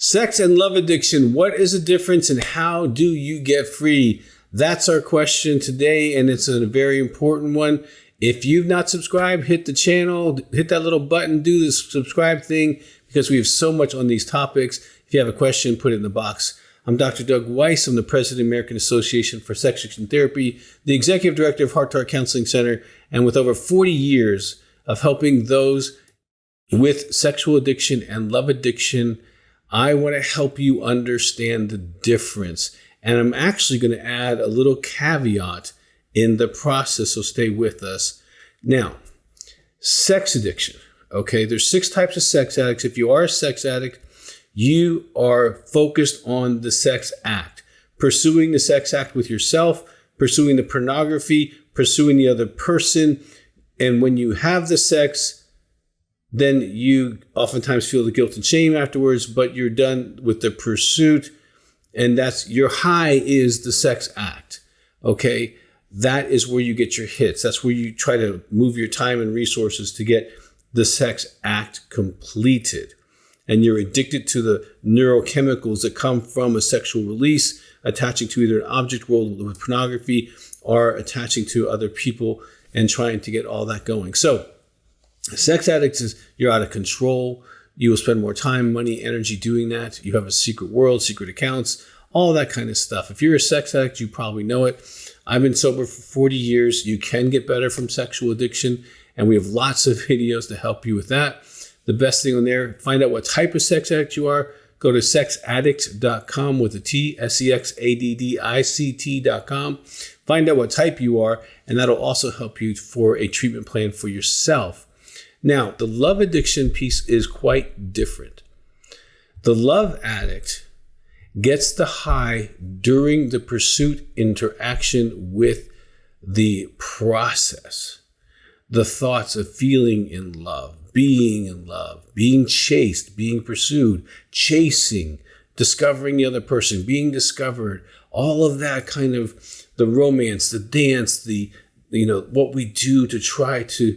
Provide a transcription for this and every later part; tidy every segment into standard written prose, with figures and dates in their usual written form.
Sex and love addiction. What is the difference and how do you get free? That's our question today, and it's a very important one. If you've not subscribed, hit the channel, hit that little button, do the subscribe thing, because we have so much on these topics. If you have a question, put it in the box. I'm Dr. Doug Weiss. I'm the president of the American Association for Sex Addiction Therapy, the executive director of Heart to Heart Counseling Center, and with over 40 years of helping those with sexual addiction and love addiction, I want to help you understand the difference. And I'm actually going to add a little caveat in the process, so stay with us. Now, sex addiction. Okay, there's 6 types of sex addicts. If you are a sex addict, you are focused on the sex act, pursuing the sex act with yourself, pursuing the pornography, pursuing the other person. And when you have the sex, then you oftentimes feel the guilt and shame afterwards, but you're done with the pursuit. And that's your high is the sex act. Okay. That is where you get your hits. That's where you try to move your time and resources to get the sex act completed. And you're addicted to the neurochemicals that come from a sexual release, attaching to either an object world with pornography or attaching to other people and trying to get all that going. So sex addicts is you're out of control. You will spend more time, money, energy doing that. You have a secret world, secret accounts, all that kind of stuff. If you're a sex addict, you probably know it. I've been sober for 40 years. You can get better from sexual addiction, and we have lots of videos to help you with that. The best thing on there, find out what type of sex addict you are. Go to sexaddict.com with a T, SEXADDICT.com. Find out what type you are, and that'll also help you for a treatment plan for yourself. Now, the love addiction piece is quite different. The love addict gets the high during the pursuit interaction with the process. The thoughts of feeling in love, being chased, being pursued, chasing, discovering the other person, being discovered, all of that kind of the romance, the dance, the, what we do to try to,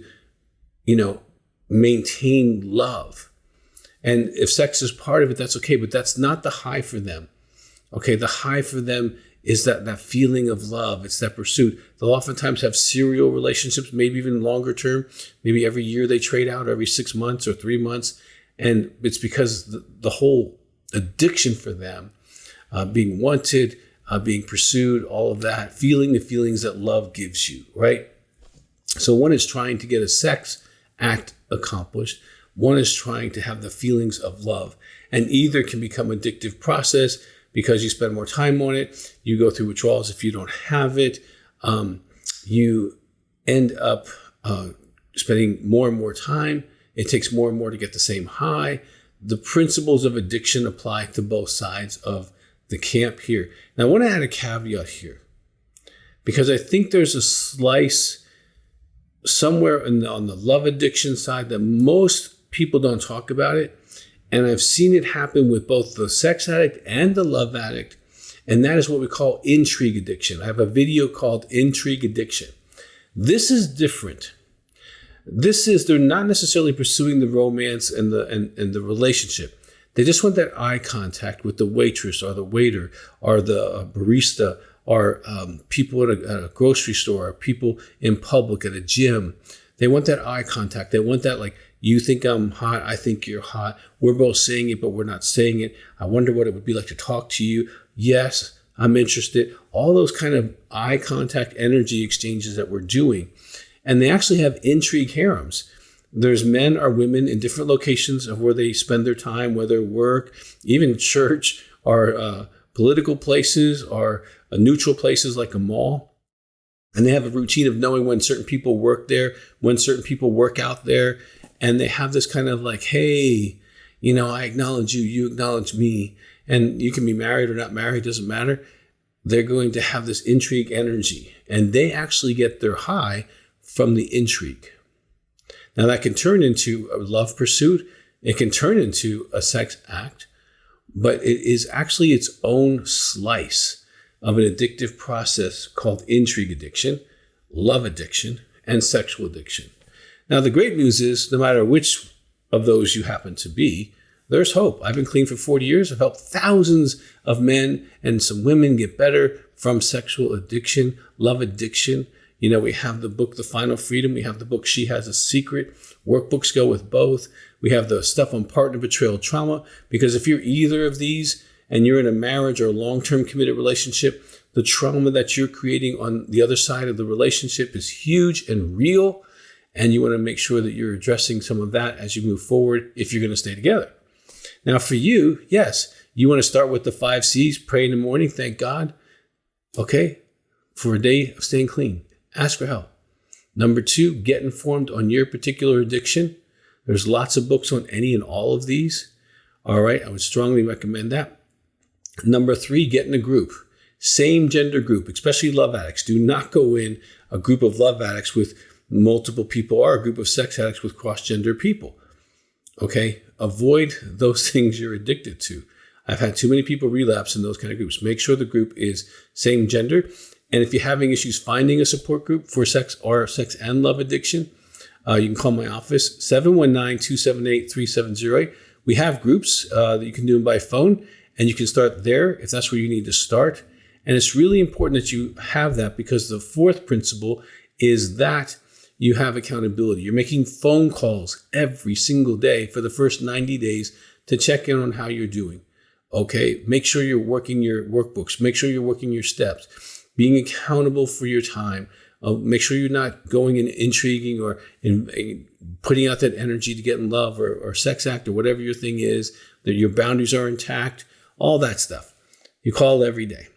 maintain love. And if sex is part of it, that's okay, but that's not the high for them. Okay, the high for them is that feeling of love. It's that pursuit. They'll oftentimes have serial relationships, maybe even longer term. Maybe every year they trade out, every 6 months or 3 months. And it's because the whole addiction for them, being wanted, being pursued, all of that, feeling the feelings that love gives you, right? So one is trying to get a sex act accomplished. One is trying to have the feelings of love. And either can become addictive process because you spend more time on it. You go through withdrawals if you don't have it. You end up spending more and more time. It takes more and more to get the same high. The principles of addiction apply to both sides of the camp here. Now, I want to add a caveat here because I think there's a slice somewhere on the love addiction side that most people don't talk about it. And I've seen it happen with both the sex addict and the love addict. And that is what we call intrigue addiction. I have a video called Intrigue Addiction. This is different. They're not necessarily pursuing the romance and the relationship. They just want that eye contact with the waitress or the waiter or the barista or people at a grocery store or people in public at a gym. They want that eye contact. They want that, like, you think I'm hot, I think you're hot. We're both saying it, but we're not saying it. I wonder what it would be like to talk to you. Yes, I'm interested. All those kind of eye contact energy exchanges that we're doing. And they actually have intrigue harems. There's men or women in different locations of where they spend their time, whether work, even church, or political places, or neutral places like a mall. And they have a routine of knowing when certain people work there, when certain people work out there. And they have this kind of like, hey, I acknowledge you, you acknowledge me. And you can be married or not married, doesn't matter. They're going to have this intrigue energy. And they actually get their high from the intrigue. Now that can turn into a love pursuit. It can turn into a sex act. But it is actually its own slice of an addictive process called intrigue addiction, love addiction, and sexual addiction. Now, the great news is no matter which of those you happen to be, there's hope. I've been clean for 40 years. I've helped thousands of men and some women get better from sexual addiction, love addiction. We have the book, The Final Freedom. We have the book, She Has a Secret. Workbooks go with both. We have the stuff on partner betrayal trauma, because if you're either of these and you're in a marriage or a long-term committed relationship, the trauma that you're creating on the other side of the relationship is huge and real. And you want to make sure that you're addressing some of that as you move forward if you're going to stay together. Now for you, yes, you want to start with the 5 C's, pray in the morning, thank God, okay, for a day of staying clean. Ask for help. Number 2, get informed on your particular addiction. There's lots of books on any and all of these. All right, I would strongly recommend that. Number 3, get in a group. Same gender group, especially love addicts. Do not go in a group of love addicts with multiple people or a group of sex addicts with cross-gender people. Okay, avoid those things you're addicted to. I've had too many people relapse in those kind of groups. Make sure the group is same gender. And if you're having issues finding a support group for sex or sex and love addiction, you can call my office, 719-278-3708. We have groups that you can do them by phone, and you can start there if that's where you need to start. And it's really important that you have that, because the 4th principle is that you have accountability. You're making phone calls every single day for the first 90 days to check in on how you're doing. Okay, make sure you're working your workbooks. Make sure you're working your steps. Being accountable for your time. Make sure you're not going and intriguing or putting out that energy to get in love or sex act or whatever your thing is, that your boundaries are intact, all that stuff. You call every day.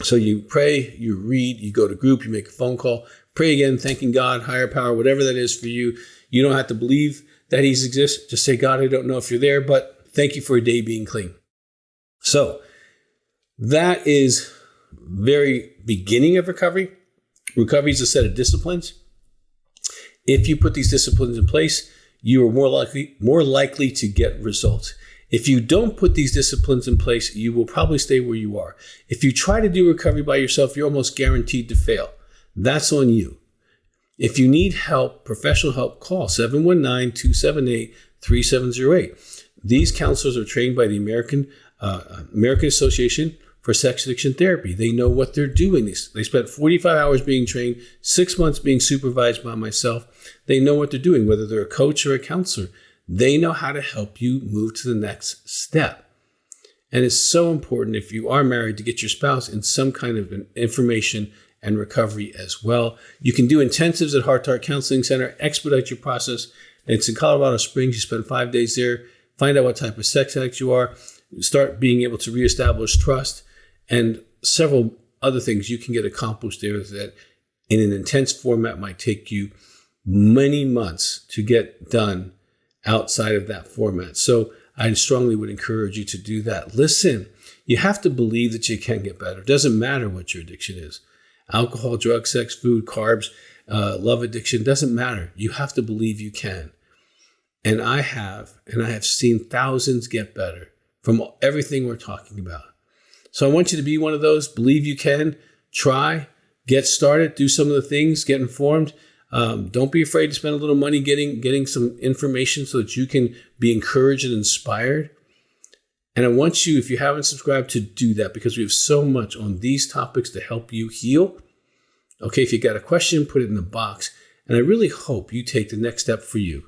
So you pray, you read, you go to group, you make a phone call, pray again, thanking God, higher power, whatever that is for you. You don't have to believe that He exists. Just say, God, I don't know if you're there, but thank you for a day being clean. So that is very beginning of recovery. Recovery is a set of disciplines. If you put these disciplines in place, you are more likely to get results. If you don't put these disciplines in place, you will probably stay where you are. If you try to do recovery by yourself, you're almost guaranteed to fail. That's on you. If you need help, professional help, call 719-278-3708. These counselors are trained by the American Association for Sex Addiction Therapy. They know what they're doing. They spent 45 hours being trained, 6 months being supervised by myself. They know what they're doing, whether they're a coach or a counselor. They know how to help you move to the next step. And it's so important, if you are married, to get your spouse in some kind of information and recovery as well. You can do intensives at Heart to Heart Counseling Center, expedite your process. It's in Colorado Springs. You spend 5 days there, find out what type of sex addict you are, start being able to reestablish trust, and several other things you can get accomplished there that in an intense format might take you many months to get done outside of that format. So I strongly would encourage you to do that. Listen, you have to believe that you can get better. It doesn't matter what your addiction is. Alcohol, drugs, sex, food, carbs, love addiction, doesn't matter. You have to believe you can. And I have seen thousands get better from everything we're talking about. So I want you to be one of those. Believe you can. Try. Get started. Do some of the things. Get informed. Don't be afraid to spend a little money getting some information so that you can be encouraged and inspired. And I want you, if you haven't subscribed, to do that, because we have so much on these topics to help you heal. Okay, if you got a question, put it in the box. And I really hope you take the next step for you.